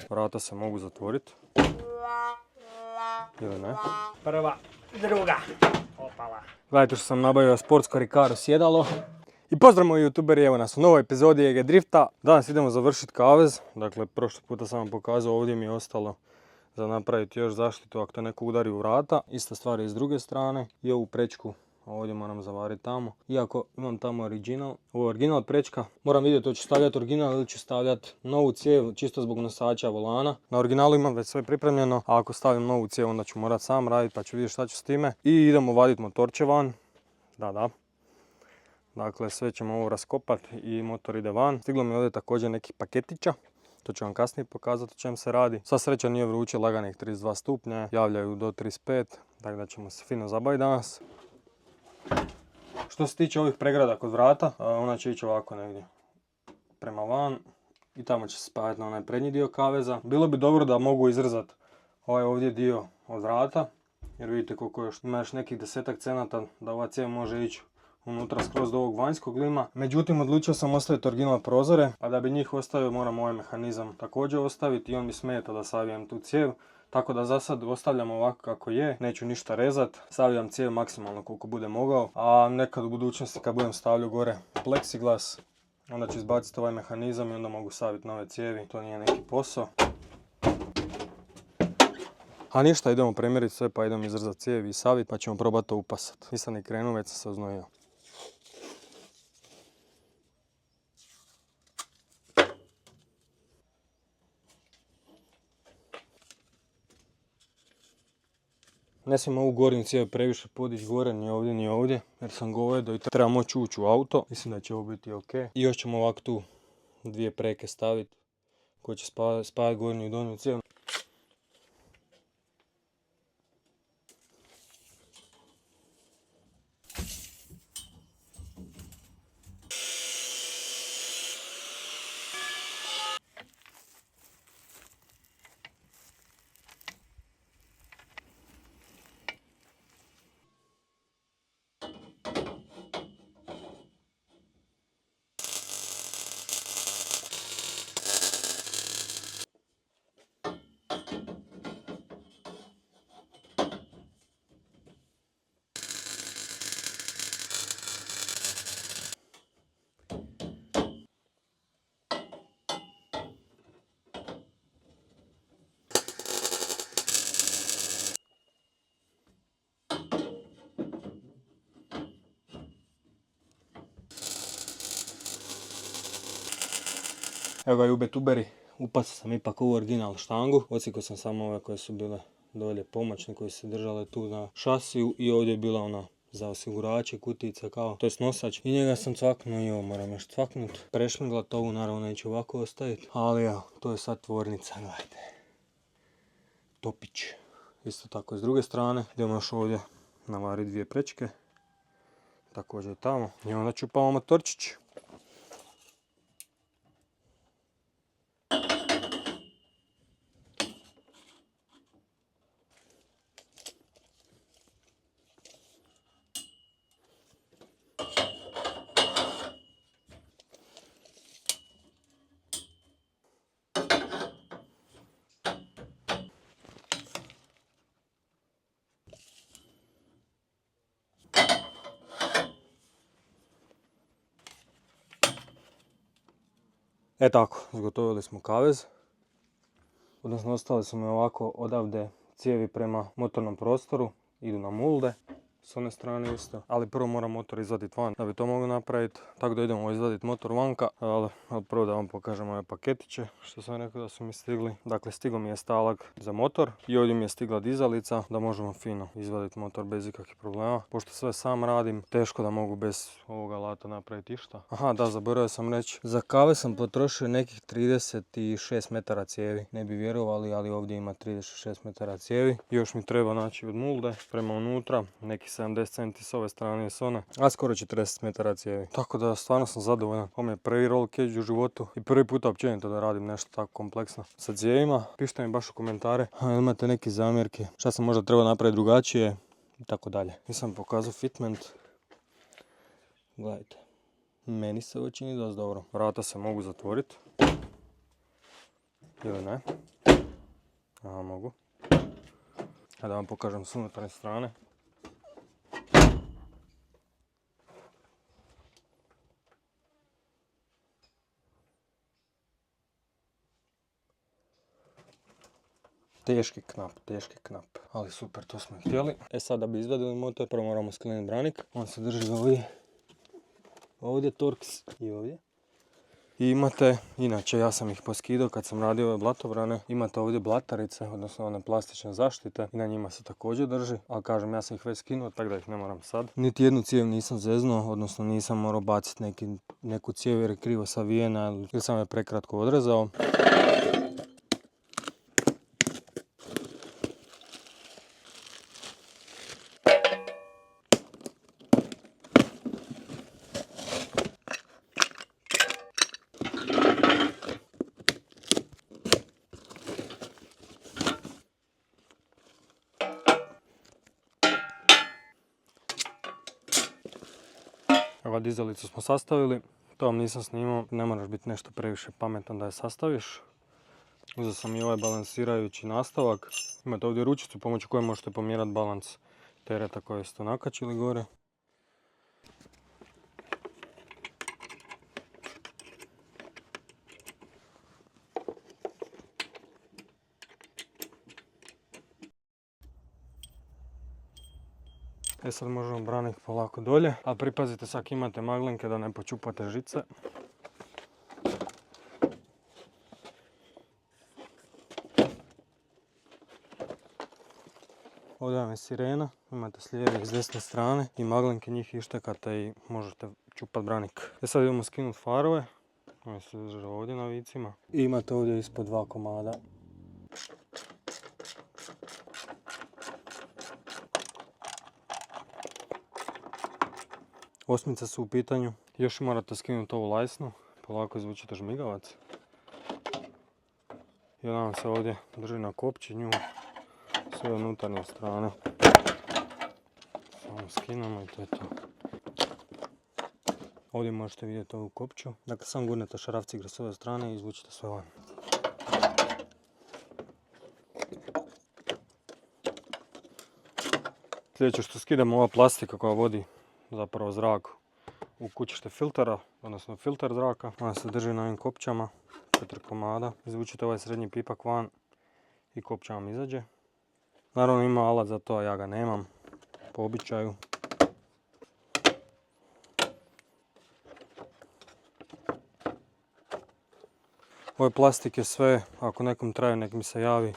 Vrata se mogu zatvoriti. Ili ne? Prva, druga. Opala. Gledajte što sam nabavio sportsko Recaro sjedalo. I pozdrav moji youtuberi, evo nas u novoj epizodi EG Drifta. Danas idemo završiti kavez. Dakle, prošli puta sam vam pokazao, ovdje mi je ostalo za napraviti još zaštitu ako te neko udari u vrata. Ista stvar je s druge strane. I ovu prečku ovdje moram zavariti tamo. Iako imam tamo original. Ovo je original prečka. Moram vidjeti hoću stavljati original ili ću stavljati novu cijev čisto zbog nosača volana. Na originalu imam već sve pripremljeno, a ako stavim novu cijev onda ću morat sam raditi pa ću vidjeti šta ću s time. I idemo vaditi motorče van. Da. Dakle, sve ćemo ovo raskopati i motor ide van. Stiglo mi ovdje također nekih paketića. To ću vam kasnije pokazati o čem se radi. Sva sreća nije vruće, laganih 32 stupnja. Javljaju do 35, tako da ćemo se fino zabaviti danas. Što se tiče ovih pregrada kod vrata, ona će ići ovako negdje prema van. I tamo će se spajati na onaj prednji dio kaveza. Bilo bi dobro da mogu izrezati ovaj ovdje dio od vrata. Jer vidite koliko još ima još nekih 10 cenata da ova cijev može ići unutra skroz do ovog vanjskog lima. Međutim, odlučio sam ostaviti original prozore, a da bi njih ostavio moram ovaj mehanizam također ostaviti i on mi smeta da savijem tu cijev. Tako da za sad ostavljam ovako kako je, neću ništa rezat, stavljam cijev maksimalno koliko bude mogao, a nekad u budućnosti kad budem stavljao gore pleksiglas, onda ću izbaciti ovaj mehanizam i onda mogu saviti nove cijevi, to nije neki posao. A ništa, idemo premjeriti sve pa idemo izrezati cijevi i saviti pa ćemo probati to upasati. Nisam ni krenuo, već sam se oznojio. Ne smijem ovu gornju cijev previše podići gore, ni ovdje, jer sam govedo i treba moći ući u auto. Mislim da će ovo biti ok. I još ćemo ovako tu dvije preke staviti koje će spajati gornju i donju cijev. Evo ga jutuberi, upasao sam ipak ovu original štangu. Odsjekao sam samo ove koje su bile dolje pomoćne, koje su se držale tu na šasiju i ovdje je bila ona za osigurače, kutica kao, to je nosač. I njega sam cvaknuo i ovo moram još cvaknut. Prešmiglat ovu naravno neću ovako ostaviti, ali evo, to je sad tvornica, gledajte. Topić. Isto tako s druge strane, idemo još ovdje navariti dvije prečke. Također tamo. I onda ću upamo motorčić. E tako, zgotovili smo kavez. Odnosno ostale su mi ovako odavde cijevi prema motornom prostoru, idu na mulde. S one strane isto, ali prvo moram motor izvaditi van da bi to mogli napraviti, tako da idemo izvaditi motor vanka, ali prvo da vam pokažem ove paketiće što sam rekao da su mi stigli. Dakle, stigao mi je stalak za motor i ovdje mi je stigla dizalica da možemo fino izvaditi motor bez ikakvih problema. Pošto sve sam radim, teško da mogu bez ovog alata napraviti išta. Aha, da, zaboravio sam reći, za kave sam potrošio nekih 36 metara cijevi, ne bi vjerovali, ali ovdje ima 36 metara cijevi. Još mi treba naći od mulde prema unutra neki 70 cm s ove strane i s one, a skoro 40 metara cijevi. Tako da stvarno sam zadovoljan. Ovo mi je prvi roll cage u životu i prvi puta općenito da radim nešto tako kompleksno sa cijevima. Pišite mi baš u komentare, imate neke zamjerke, šta sam možda trebao napraviti drugačije i tako dalje. Nisam pokazao fitment. Gledajte, meni se ovo čini dosta dobro. Vrata se mogu zatvoriti. ili ne. Aha, mogu. Da vam pokažem s unutarnje strane. Teški knap, ali super, to smo i htjeli. E sad da bi izvadili motor, prvo moramo sklinuti branik. On se drži ovdje Torx i ovdje. I imate, inače ja sam ih poskidao kad sam radio ove blatobrane, imate ovdje blatarice, odnosno one plastične zaštite i na njima se također drži, ali kažem ja sam ih već skinuo, tako da ih ne moram sad. Niti jednu cijev nisam zeznuo, odnosno nisam morao baciti neku cijev jer je krivo savijena ili sam je prekratko odrezao. Evo, dizalicu smo sastavili, to vam nisam snimao, ne moraš biti nešto previše pametan da je sastaviš. Uzeo sam i ovaj balansirajući nastavak. Imate ovdje ručicu pomoću koje možete pomjerati balans tereta koje ste nakačili gore. E sad možemo branik polako dolje, a pripazite sad imate maglinke da ne počupate žice. Ovdje vam je sirena, imate s lijeve i s desne strane i maglinke, njih ištekate i možete čupat branik. E sad idemo skinuti farove, one se drže ovdje na vicima. I imate ovdje ispod 2 komada. Osmice su u pitanju. Još morate skinuti ovu lajsnu, polako izvučete žmigavac. I ona vam se ovdje drži na kopčinju, sve unutarnje strane. Samo skinemo i to je to. Ovdje možete vidjeti ovu kopču. Dakle, samo gurnete šarafcigre s ove strane i izvučete sve van. Sljedeće što skidamo, ova plastika koja vodi zapravo zrak u kućište filtera, odnosno filter zraka. Ona se drži na ovim kopčama, 4 komada. Izvučite ovaj srednji pipak van i kopča vam izađe. Naravno ima alat za to, a ja ga nemam, po običaju. Ove plastike sve, ako nekom traju nek mi se javi,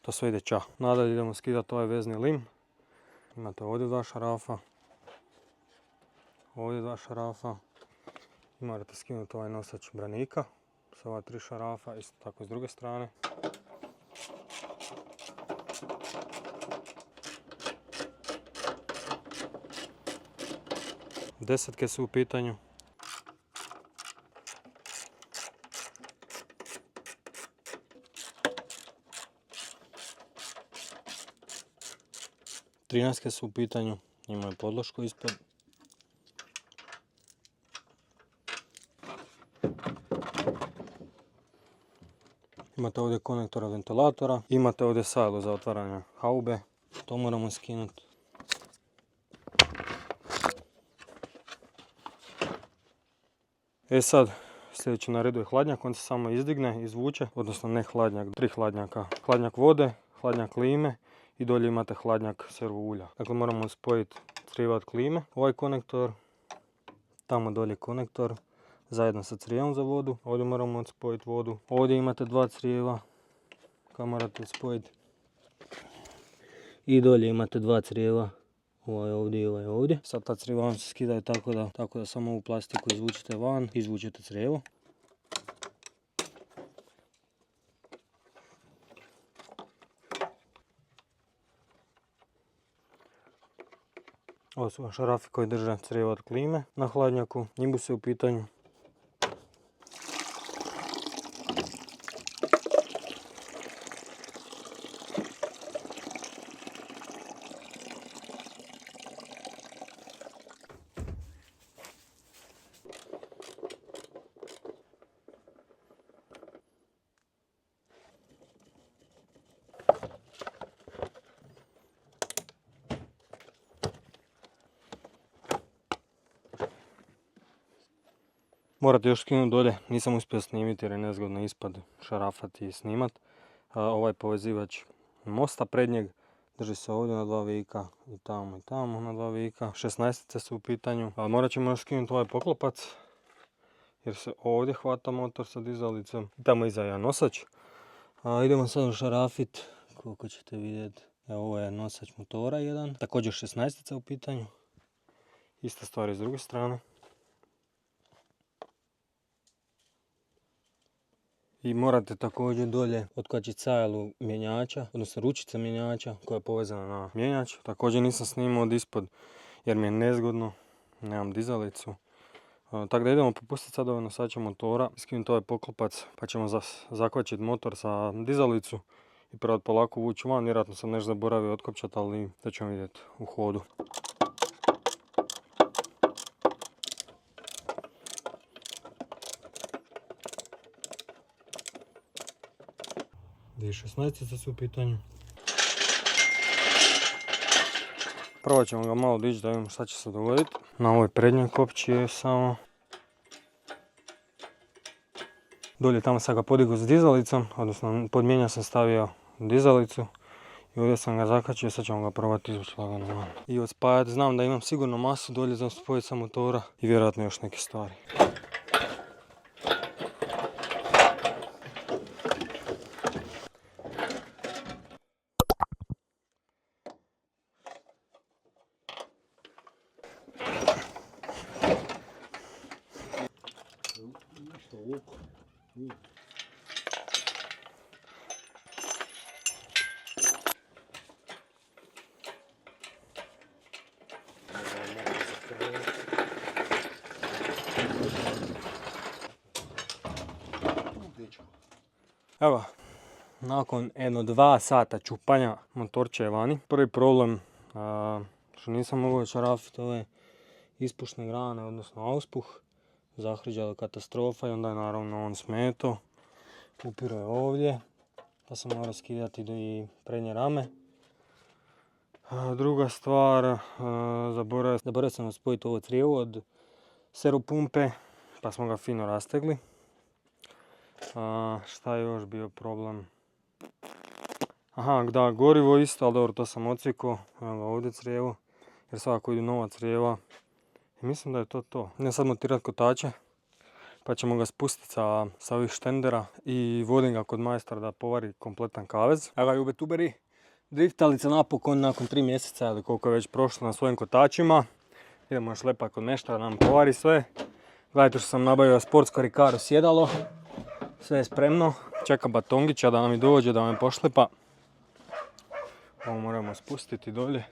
to sve ide ča. Nadalje idemo skidati ovaj vezni lim. Imate ovdje 2 šarafa. Ovdje 2 šarafa. I morate skinuti ovaj nosač branika sa ova 3 šarafa, isto tako s druge strane. Desetke su u pitanju. Trinaestke su u pitanju, imaju podlošku ispod. Imate ovdje konektora ventilatora, imate ovdje sajlo za otvaranje haube, to moramo skinuti. E sad, sljedeći na redu je hladnjak, on se samo izdigne, izvuče, odnosno ne hladnjak, 3 hladnjaka. Hladnjak vode, hladnjak klime i dolje imate hladnjak servo ulja. Dakle, moramo spojiti crijeva od klime, ovaj konektor, tamo dolje konektor, zajedno sa crijevom za vodu. Ovdje moramo spojiti vodu. Ovdje imate 2 crijeva koja morate spojiti. I dolje imate 2 crijeva. Ovaj ovdje i ovaj ovdje. Sad ta crijeva vam se skidaju tako da samo ovu plastiku izvučete van, izvučete crijevo. Ovo su šarafi koji drže crijevo od klime na hladnjaku. Nimbus je u pitanju. Morate još skinuti dolje, nisam uspio snimiti jer je nezgodno ispad šarafati i snimat. Ovaj povezivač mosta prednjeg drži se ovdje na 2 vika i tamo na 2 vika. 16 su u pitanju, ali morat ćemo još skinuti ovaj poklopac jer se ovdje hvata motor sa dizalicom. Tamo iza je nosač. Idemo sad šarafit, koliko ćete vidjeti. Evo, ovo je nosač motora jedan, također 16 u pitanju. Ista stvar iz druge strane. I morate također dolje otkačiti sajlu mjenjača, odnosno ručica mjenjača koja je povezana na mjenjač. Također nisam snimao od ispod jer mi je nezgodno, nemam dizalicu. Tako da idemo popustiti sad ove nosače motora, skinuti ovaj poklopac pa ćemo zakvačiti motor sa dizalicu i prvat polako vući van. Vjerojatno sam nešto zaboravio otkopčati, ali to ćemo vidjeti u hodu. 16 su u pitanju. Prvo ćemo ga malo dići da vidimo šta će se dogoditi. Na ovoj prednjoj kopči je samo. Dolje tamo sam ga podigao s dizalicom, odnosno pod mijenja sam stavio dizalicu. I ovdje sam ga zakačio, sad ćemo ga probati izvući lagano van. I odspajati, znam da imam sigurno masu dolje za spojiti sa motora i vjerojatno još neke stvari. Evo, nakon jedno 2 sata čupanja motorče je vani. Prvi problem što nisam mogao šarafiti ove ispušne grane, odnosno auspuh. Zahriđala katastrofa i onda je naravno on smeto. Upiro je ovdje, pa sam morao skidati i prednje rame. Druga stvar, zaboravio sam spojiti ovo crijevo od seropumpe, pa smo ga fino rastegli. Šta je još bio problem? Aha, da, gorivo isto, ali dobro, to sam ocvikao. Evo ga ovdje crijevo, jer svakako idu nova crijeva. I mislim da je to to. Idem sad montirati kotače, pa ćemo ga spustiti sa ovih štendera i vodim ga kod majstora da povari kompletan kavez. Evo ga YouTuberi, driftalica napokon nakon 3 mjeseca ili koliko je već prošlo na svojim kotačima. Idemo još lepa kod meštara da nam povari sve. Gledajte što sam nabavio sportsko Recaro sjedalo. Sve je spremno. Čeka Batongića da nam i dođe da me pošlepa. Ovo moramo spustiti dolje.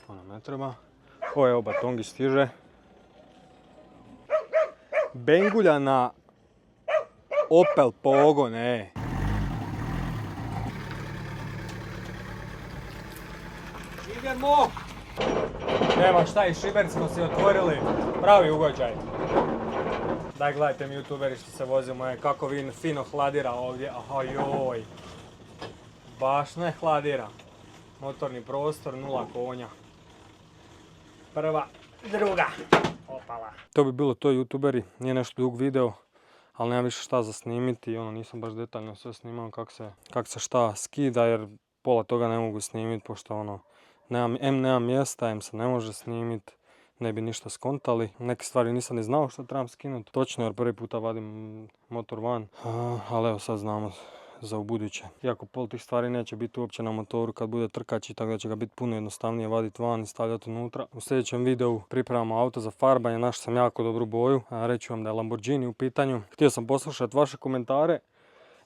Ono ne treba. Ovo je Batongić stiže. Bengulja na Opel pogon, Idemo! Nema šta, i šiber smo si otvorili. Pravi ugođaj. Daj, gledajte mi YouTuberi što se vozimo, kako fino hladira ovdje. Aha, joj. Baš ne hladira. Motorni prostor, 0 konja. Prva, druga. Opala. To bi bilo to YouTuberi, nije nešto dug video, ali nema više šta za snimiti. Nisam baš detaljno sve snimao kako se šta skida, jer pola toga ne mogu snimiti, pošto nemam mjesta, se ne može snimiti. Ne bi ništa skontali. Neke stvari nisam ni znao što trebam skinuti. Točno, jer prvi puta vadim motor van. Ali evo sad znamo za ubuduće. Iako pol tih stvari neće biti uopće na motoru kad bude trkač, tako da će ga biti puno jednostavnije vaditi van i stavljati unutra. U sljedećem videu pripremamo auto za farbanje. Našao sam jako dobru boju. Reću vam da je Lamborghini u pitanju. Htio sam poslušati vaše komentare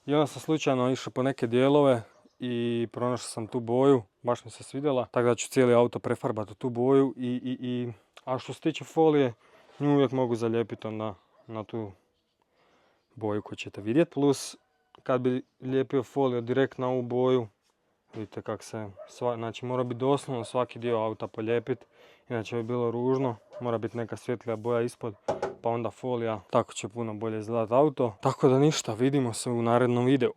i onda sam slučajno išao po neke dijelove i pronašao sam tu boju. Baš mi se svidjela. Tako da ću cijeli auto prefarbati u tu boju a što se tiče folije, nju uvijek mogu zalijepiti onda na tu boju koju ćete vidjeti. Plus, kad bi lijepio foliju direktno na ovu boju, vidite kako se, znači mora biti doslovno svaki dio auta polijepiti, inače bi bilo ružno. Mora biti neka svjetlija boja ispod, pa onda folija, tako će puno bolje izgledati auto. Tako da ništa, vidimo se u narednom videu.